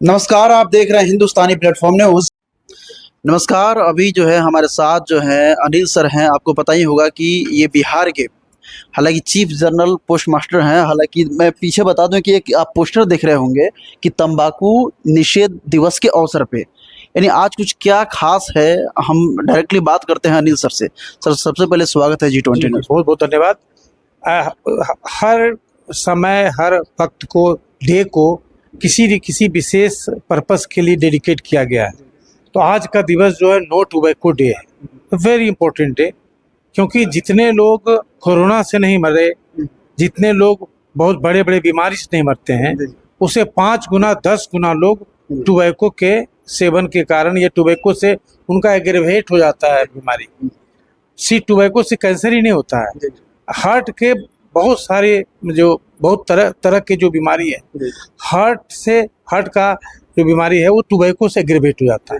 नमस्कार, आप देख रहे हैं हिंदुस्तानी प्लेटफॉर्म न्यूज। नमस्कार। अभी जो है हमारे साथ जो है अनिल सर हैं। आपको पता ही होगा कि ये बिहार के हालांकि चीफ जनरल पोस्ट मास्टर हैं। हालांकि मैं पीछे बता दूं कि एक आप पोस्टर देख रहे होंगे कि तंबाकू निषेध दिवस के अवसर पे, यानी आज कुछ क्या खास है। हम डायरेक्टली बात करते हैं अनिल सर से। सर, सबसे पहले स्वागत है G20 न्यूज। बहुत बहुत धन्यवाद। हर समय हर वक्त को डे को किसी विशेष पर्पस के लिए डेडिकेट किया गया है। तो आज का दिवस जो है नो टोबैको डे है। वेरी इंपॉर्टेंट डे, क्योंकि जितने लोग कोरोना से नहीं मरे, जितने लोग बहुत बड़े बड़े बीमारी से नहीं मरते हैं, उसे 5 गुना 10 गुना लोग टोबैको के सेवन के कारण या टोबैको से उनका एग्रेवेट हो जाता है बीमारी। टोबैको से कैंसर ही नहीं होता है, हार्ट के बहुत सारे जो बहुत तरह के जो बीमारी है, हार्ट का जो बीमारी है वो टोबैको से एग्रेवेट हो जाता है।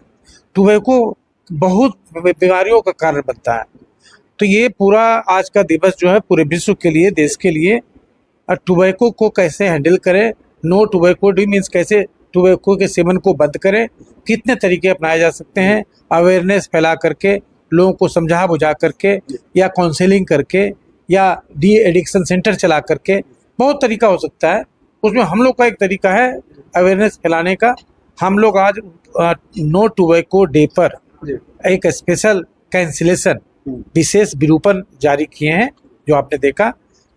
टोबैको बहुत बीमारियों का कारण बनता है। तो ये पूरा आज का दिवस जो है पूरे विश्व के लिए, देश के लिए टोबैको को कैसे हैंडल करें, नो टोबैको डे मीन्स कैसे टोबैको के सेवन को बंद करें, कितने तरीके अपनाए जा सकते हैं। अवेयरनेस फैला करके, लोगों को समझा बुझा करके, या काउंसलिंग करके, या डी एडिक्शन सेंटर चला करके, बहुत तरीका हो सकता है। उसमें हम लोग का एक तरीका है अवेयरनेस फैलाने का। हम लोग आज नो टोबैको डे पर एक स्पेशल कैंसिलेशन, विशेष विरूपण जारी किए हैं। जो आपने देखा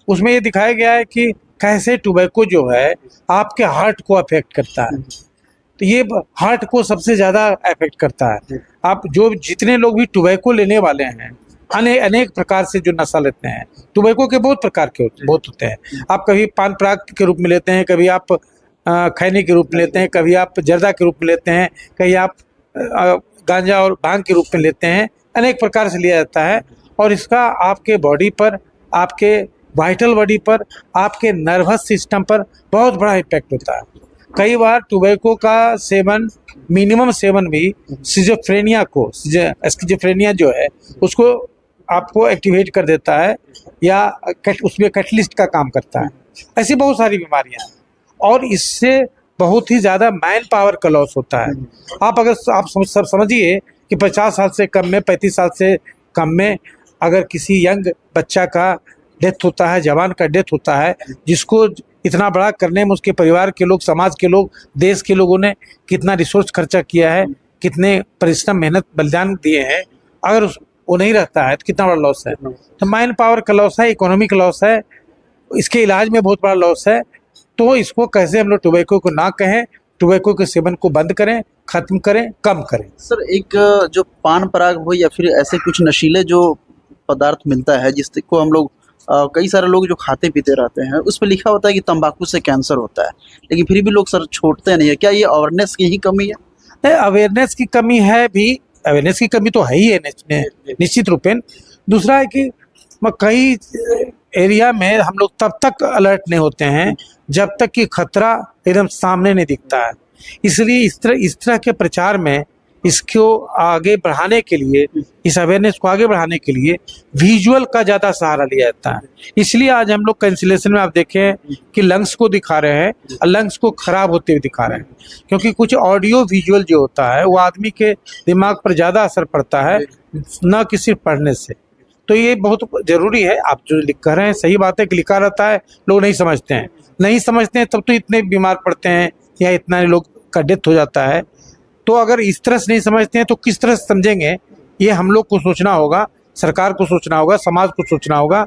उसमें ये दिखाया गया है कि कैसे टोबैको जो है आपके हार्ट को अफेक्ट करता है। तो ये हार्ट को सबसे ज़्यादा अफेक्ट करता है। आप जो जितने लोग भी टोबैको लेने वाले हैं, अनेक प्रकार से जो नशा लेते हैं, टोबैको के बहुत प्रकार के बहुत होते हैं। आप कभी पान पराग के रूप में लेते हैं, कभी आप खैनी के रूप में लेते हैं, कभी आप जर्दा के रूप में लेते हैं, कहीं आप गांजा और भांग के रूप में लेते हैं। अनेक प्रकार से लिया जाता है और इसका आपके बॉडी पर, आपके वाइटल बॉडी पर, आपके नर्वस सिस्टम पर बहुत बड़ा इम्पैक्ट होता है। कई बार टोबैको का सेवन, मिनिमम सेवन भी स्किज़ोफ्रेनिया जो है उसको आपको एक्टिवेट कर देता है, या उसमें कैटलिस्ट का काम करता है। ऐसी बहुत सारी बीमारियां हैं और इससे बहुत ही ज़्यादा मैन पावर का लॉस होता है। आप समझिए कि 50 साल से कम में, 35 साल से कम में अगर किसी यंग बच्चा का डेथ होता है, जवान का डेथ होता है, जिसको इतना बड़ा करने में उसके परिवार के लोग, समाज के लोग, देश के लोगों ने कितना रिसोर्स खर्चा किया है, कितने परिश्रम, मेहनत, बलिदान दिए हैं, अगर वो नहीं रहता है तो कितना बड़ा लॉस है। तो मैन पावर का लॉस है, इकोनॉमिक लॉस है, इसके इलाज में बहुत बड़ा लॉस है। तो इसको कैसे हम लोग टोबैको को ना कहें, टोबैको के सेवन को बंद करें, खत्म करें, कम करें। सर, एक जो पान पराग हो या फिर ऐसे कुछ नशीले जो पदार्थ मिलता है जिसको हम लोग कई सारे लोग जो खाते पीते रहते हैं, उस पर लिखा होता है कि तंबाकू से कैंसर होता है, लेकिन फिर भी लोग सर छोड़ते नहीं है। क्या ये अवेयरनेस की ही कमी है? नहीं, अवेयरनेस की कमी है भी, अवेयरनेस की कमी तो है ही है निश्चित रूपेण। दूसरा है कि कई एरिया में हम लोग तब तक अलर्ट नहीं होते हैं जब तक कि खतरा एकदम सामने नहीं दिखता है। इसलिए इस तरह के प्रचार में इसको आगे बढ़ाने के लिए, इस अवेयरनेस को आगे बढ़ाने के लिए विजुअल का ज़्यादा सहारा लिया जाता है। इसलिए आज हम लोग कैंसिलेशन में आप देखें कि लंग्स को दिखा रहे हैं और लंग्स को खराब होते हुए दिखा रहे हैं, क्योंकि कुछ ऑडियो विजुअल जो होता है वो आदमी के दिमाग पर ज़्यादा असर पड़ता है, न कि सिर्फ पढ़ने से। तो ये बहुत ज़रूरी है। आप जो लिख कर रहे हैं सही बात है कि लिखा रहता है, लोग नहीं समझते हैं तब तो इतने बीमार पड़ते हैं या इतना लोग का डेथ हो जाता है। तो अगर इस तरह से नहीं समझते हैं तो किस तरह से समझेंगे, ये हम लोग को सोचना होगा, सरकार को सोचना होगा, समाज को सोचना होगा,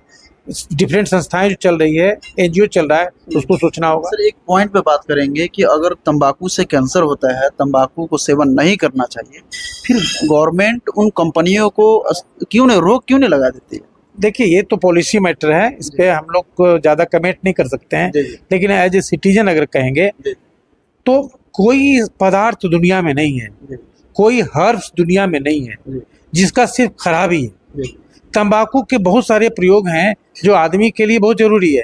डिफरेंट संस्थाएं जो चल रही है, एनजीओ चल रहा है, उसको सोचना होगा। सर, एक पॉइंट पे बात करेंगे कि अगर तंबाकू से कैंसर होता है, तंबाकू को सेवन नहीं करना चाहिए, फिर गवर्नमेंट उन कंपनियों को रोक क्यों नहीं लगा देती है? देखिए, ये तो पॉलिसी मैटर है, इस पर हम लोग ज़्यादा कमेंट नहीं कर सकते हैं, लेकिन एज ए सिटीजन अगर कहेंगे तो कोई पदार्थ दुनिया में नहीं है, कोई हर्ब्स दुनिया में नहीं है जिसका सिर्फ खराबी है। तंबाकू के बहुत सारे प्रयोग हैं जो आदमी के लिए बहुत जरूरी है।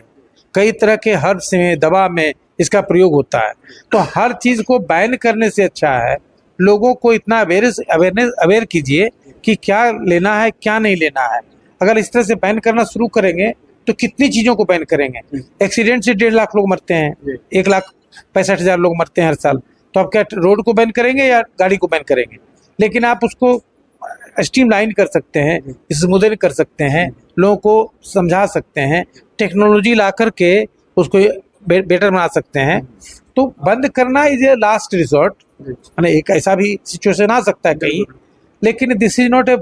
कई तरह के हर्ब्स में, दवा में इसका प्रयोग होता है। तो हर चीज़ को बैन करने से अच्छा है लोगों को इतना अवेयर कीजिए कि क्या लेना है, क्या नहीं लेना है। अगर इस तरह से बैन करना शुरू करेंगे तो कितनी चीज़ों को बैन करेंगे। एक्सीडेंट से 1.5 लाख लोग मरते हैं, 1,65,000 लोग मरते हैं हर साल। तो आप क्या रोड को बैन करेंगे या गाड़ी को बैन करेंगे? लेकिन आप उसको स्ट्रीमलाइन कर सकते हैं, स्मूदन कर सकते हैं, लोगों को समझा सकते हैं, टेक्नोलॉजी ला करके उसको बेटर बना सकते हैं। तो बंद करना इज ए लास्ट रिजॉर्ट, माने एक ऐसा भी सिचुएशन आ सकता है कहीं, लेकिन this is not a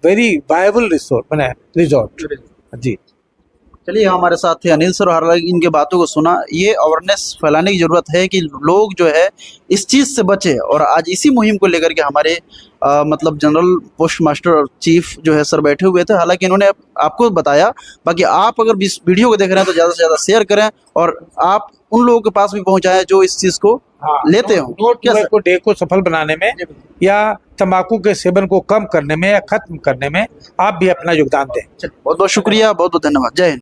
very viable resort. जी, चलिए हमारे साथ थे अनिल सर, और हालांकि इनके बातों को सुना, ये अवेयरनेस फैलाने की ज़रूरत है कि लोग जो है इस चीज़ से बचे। और आज इसी मुहिम को लेकर के हमारे मतलब जनरल पोस्ट मास्टर चीफ जो है सर बैठे हुए थे। हालांकि इन्होंने आपको बताया, बाकी आप अगर इस वीडियो को देख रहे हैं तो ज़्यादा से ज़्यादा शेयर करें और आप उन लोगों के पास भी पहुँचाएं जो इस चीज़ को लेते हो। नोट टुबैको डे को सफल बनाने में या तंबाकू के सेवन को कम करने में या खत्म करने में आप भी अपना योगदान दें। बहुत बहुत शुक्रिया, बहुत बहुत धन्यवाद। जय हिंद।